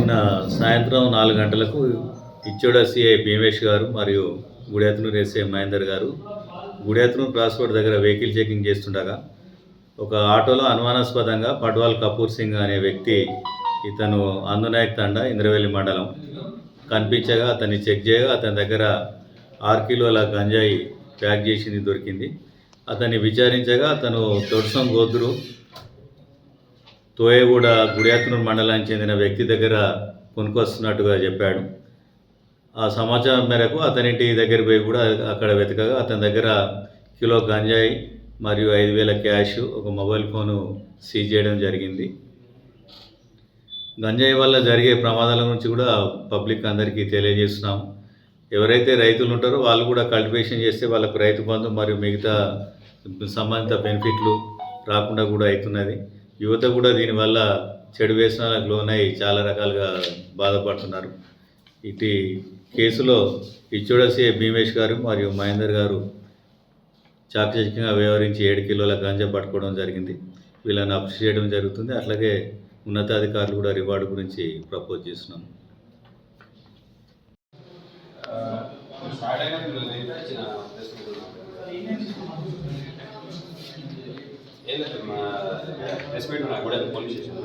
నిన్న సాయంత్రం 4 గంటలకు ఇచ్చోడ సిఐ భీమేష్ గారు మరియు గుడియాత్నూరు ఎస్ఐ మహేందర్ గారు గుడియాత్నూరు క్రాస్ రోడ్ దగ్గర వెహికల్ చెకింగ్ చేస్తుండగా ఒక ఆటోలో అనుమానాస్పదంగా పడ్వాల్ కపూర్ సింగ్ అనే వ్యక్తి, ఇతను అందునాయక్ తండా ఇంద్రవెల్లి మండలం కనిపించగా అతన్ని చెక్ చేయగా అతని దగ్గర 6 కిలోల గంజాయి ప్యాక్ చేసింది దొరికింది. అతన్ని విచారించగా అతను తొడ్సం గోద్రు తోయగూడ గుడియాత్నూరు మండలానికి చెందిన వ్యక్తి దగ్గర కొనుక్కొస్తున్నట్టుగా చెప్పాడు. ఆ సమాచారం మేరకు అతనింటి దగ్గర పోయి కూడా అక్కడ వెతకగా అతని దగ్గర కిలో గంజాయి మరియు 5,000 క్యాష్, ఒక మొబైల్ ఫోను సీజ్ చేయడం జరిగింది. గంజాయి వల్ల జరిగే ప్రమాదాల గురించి కూడా పబ్లిక్ అందరికీ తెలియజేస్తున్నాము. ఎవరైతే రైతులు ఉంటారో వాళ్ళు కూడా కల్టివేషన్ చేస్తే వాళ్ళకు రైతు బంధు మరియు మిగతా సంబంధిత బెనిఫిట్లు రాకుండా కూడా అవుతున్నది. యువత కూడా దీనివల్ల చెడు వ్యసనాలకు లోనై చాలా రకాలుగా బాధపడుతున్నారు. ఇటు కేసులో ఇచ్చోడ సిఐ భీమేష్ గారు మరియు మహేందర్ గారు చాకచక్యంగా వ్యవహరించి 7 కిలోల గంజా పట్టుకోవడం జరిగింది. వీళ్ళని అప్రిషియేట్ చేయడం జరుగుతుంది. అట్లాగే ఉన్నతాధికారులు కూడా రివార్డు గురించి ప్రపోజ్ చేస్తున్నాం. Police station